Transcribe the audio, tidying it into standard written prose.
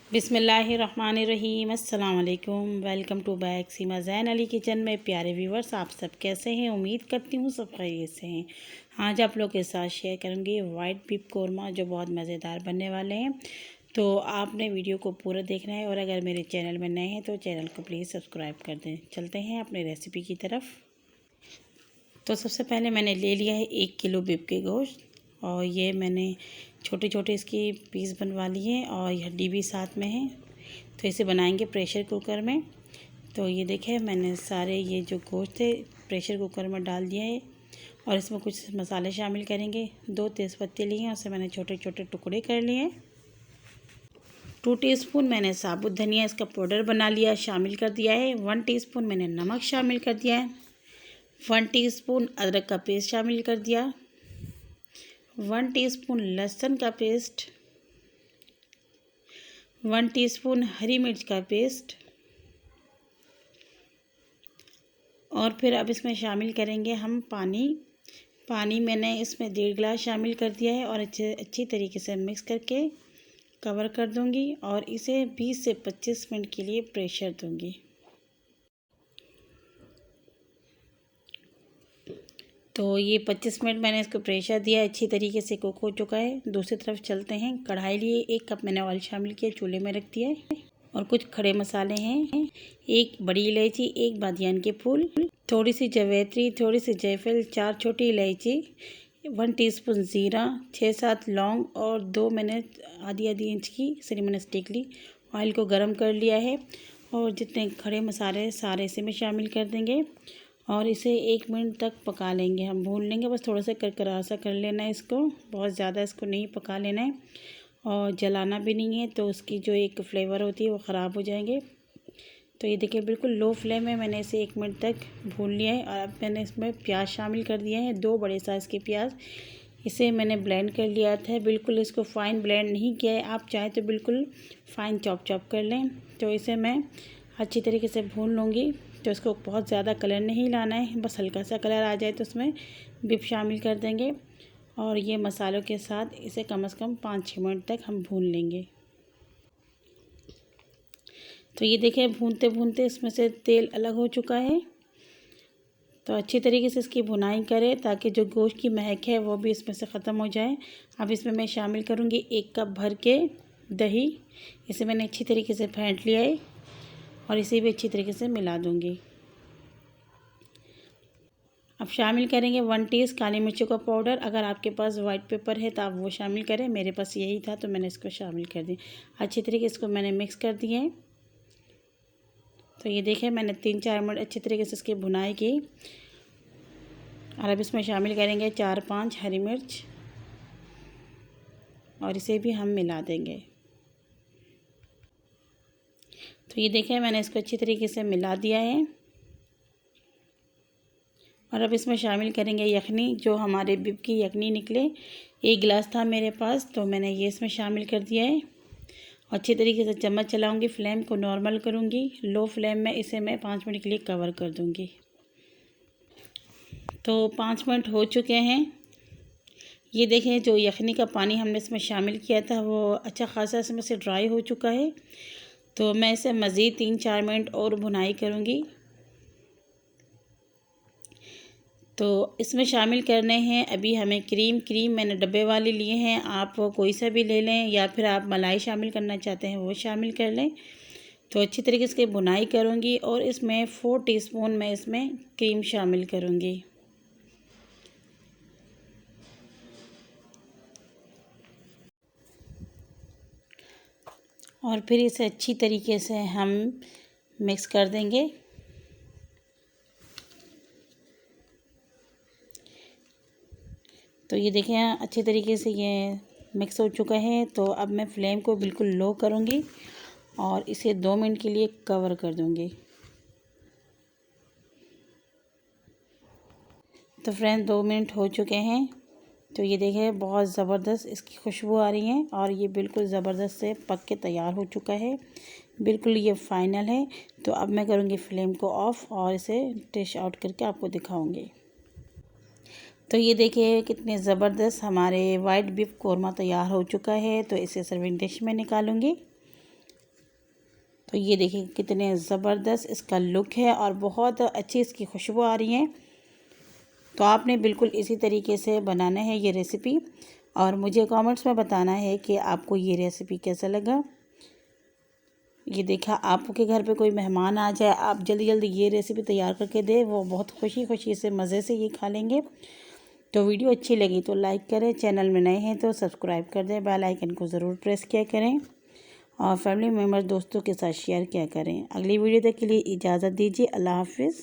बिस्मिल्लाहिर्रहमानिर्रहीम। अस्सलाम वालेकुम। Welcome to back Seema Zain Ali kitchen में। प्यारे व्यूवर्स, आप सब कैसे हैं? उम्मीद करती हूँ सब खैरियत से हैं। आज आप लोग के साथ शेयर करूँगी वाइट बीफ कौरमा, जो बहुत मज़ेदार बनने वाले हैं। तो आपने वीडियो को पूरा देखना है, और अगर मेरे चैनल में नए हैं तो चैनल को प्लीज़ सब्सक्राइब कर दें। चलते हैं अपनी रेसिपी की तरफ। तो सबसे पहले मैंने ले लिया है 1 किलो बीफ के गोश्त, और ये मैंने छोटे छोटे इसकी पीस बनवा लिए हैं, और ये हड्डी भी साथ में है। तो इसे बनाएंगे प्रेशर कुकर में। तो ये देखें, मैंने सारे ये जो गोश्त थे प्रेशर कुकर में डाल दिया है, और इसमें कुछ मसाले शामिल करेंगे। 2 तेज़पत्ते लिए हैं, उसे मैंने छोटे छोटे टुकड़े कर लिए हैं। 2 टीस्पून मैंने साबुत धनिया इसका पाउडर बना लिया शामिल कर दिया है। 1 टीस्पून मैंने नमक शामिल कर दिया है। 1 टीस्पून अदरक का पेस्ट शामिल कर दिया। 1 टीस्पून लहसुन का पेस्ट। 1 टीस्पून हरी मिर्च का पेस्ट। और फिर अब इसमें शामिल करेंगे हम पानी मैंने इसमें 1.5 गिलास शामिल कर दिया है, और अच्छी तरीके से मिक्स करके कवर कर दूंगी, और इसे 20 से 25 मिनट के लिए प्रेशर दूंगी। तो ये 25 मिनट मैंने इसको प्रेशर दिया, अच्छी तरीके से कुक हो चुका है। दूसरी तरफ चलते हैं। कढ़ाई लिए 1 कप मैंने ऑयल शामिल किया, चूल्हे में रख दिया है, और कुछ खड़े मसाले हैं। 1 बड़ी इलायची, 1 बादियान के फूल, थोड़ी सी जवैत्री, थोड़ी सी जायफल, 4 छोटी इलायची, 1 टीस्पून ज़ीरा, 6-7 लौंग, और 2 मैंने आधी इंच की सिनेमन स्टिक ली। ऑयल को गर्म कर लिया है, और जितने खड़े मसाले सारे इसे में शामिल कर देंगे, और इसे 1 मिनट तक पका लेंगे। हम भून लेंगे, बस थोड़ा सा करकरा सा कर लेना है इसको, बहुत ज़्यादा इसको नहीं पका लेना है, और जलाना भी नहीं है, तो उसकी जो एक फ्लेवर होती है वो ख़राब हो जाएंगे। तो ये देखिए, बिल्कुल लो फ्लेम में मैंने इसे 1 मिनट तक भून लिया है। और अब मैंने इसमें प्याज शामिल कर दिए हैं, 2 बड़े साइज़ के प्याज। इसे मैंने ब्लेंड कर लिया था, बिल्कुल इसको फ़ाइन ब्लेंड नहीं किया है। आप चाहें तो बिल्कुल फ़ाइन चॉप कर लें। तो इसे मैं अच्छी तरीके से भून लूँगी। तो इसको बहुत ज़्यादा कलर नहीं लाना है, बस हल्का सा कलर आ जाए तो उसमें बीफ शामिल कर देंगे, और ये मसालों के साथ इसे कम से कम 5-6 मिनट तक हम भून लेंगे। तो ये देखिए, भूनते भूनते इसमें से तेल अलग हो चुका है। तो अच्छी तरीके से इसकी भुनाई करें, ताकि जो गोश्त की महक है वो भी इसमें से ख़त्म हो जाए। अब इसमें मैं शामिल करूँगी 1 कप भर के दही। इसे मैंने अच्छी तरीके से फेंट लिया है, और इसे भी अच्छी तरीके से मिला दूँगी। अब शामिल करेंगे 1 टीस्पून काली मिर्चों का पाउडर। अगर आपके पास वाइट पेपर है तो आप वो शामिल करें, मेरे पास यही था तो मैंने इसको शामिल कर दिया। अच्छी तरीके से इसको मैंने मिक्स कर दिए हैं। तो ये देखें, मैंने 3-4 मिनट अच्छी तरीके से इसकी भुनाई की, और अब इसमें शामिल करेंगे 4-5 हरी मिर्च, और इसे भी हम मिला देंगे। तो ये देखें, मैंने इसको अच्छी तरीके से मिला दिया है, और अब इसमें शामिल करेंगे यखनी। जो हमारे बीफ की यखनी निकले, 1 गिलास था मेरे पास, तो मैंने ये इसमें शामिल कर दिया है। अच्छी तरीके से चम्मच चलाऊंगी, फ्लेम को नॉर्मल करूंगी, लो फ्लेम में इसे मैं 5 मिनट के लिए कवर कर दूंगी। तो 5 मिनट हो चुके हैं। ये देखें, जो यखनी का पानी हमने इसमें शामिल किया था वो अच्छा खासा इसमें से ड्राई हो चुका है। तो मैं इसे मज़ीद 3-4 मिनट और भुनाई करूंगी। तो इसमें शामिल करने हैं अभी हमें क्रीम मैंने डब्बे वाली लिए हैं, आप वो कोई सा भी ले लें, या फिर आप मलाई शामिल करना चाहते हैं वो शामिल कर लें। तो अच्छी तरीके से भुनाई करूँगी, और इसमें 4 टीस्पून मैं इसमें क्रीम शामिल करूँगी। और फिर इसे अच्छी तरीके से हम मिक्स कर देंगे। तो ये देखें, अच्छी तरीके से ये मिक्स हो चुका है। तो अब मैं फ्लेम को बिल्कुल लो करूँगी, और इसे 2 मिनट के लिए कवर कर दूँगी। तो फ्रेंड, 2 मिनट हो चुके हैं। तो ये देखें, बहुत ज़बरदस्त इसकी खुशबू आ रही है, और ये बिल्कुल ज़बरदस्त से पक के तैयार हो चुका है। बिल्कुल ये फाइनल है। तो अब मैं करूँगी फ्लेम को ऑफ़, और इसे डिश आउट करके आपको दिखाऊँगी। तो ये देखिए, कितने ज़बरदस्त हमारे वाइट बीफ कौरमा तैयार हो चुका है। तो इसे सर्विंग डिश में निकालूंगी। तो ये देखिए कितने ज़बरदस्त इसका लुक है और बहुत अच्छी इसकी खुशबू आ रही है। तो आपने बिल्कुल इसी तरीके से बनाना है ये रेसिपी और मुझे कमेंट्स में बताना है कि आपको ये रेसिपी कैसा लगा। ये देखा, आपके घर पे कोई मेहमान आ जाए, आप जल्दी जल्दी ये रेसिपी तैयार करके दें, वो बहुत खुशी खुशी से मज़े से ये खा लेंगे। तो वीडियो अच्छी लगी तो लाइक करें, चैनल में नए हैं तो सब्सक्राइब कर दें, बेल आइकन को ज़रूर प्रेस किया करें और फैमिली मेम्बर्स दोस्तों के साथ शेयर किया करें। अगली वीडियो तक के लिए इजाज़त दीजिए। अल्लाह हाफिज़।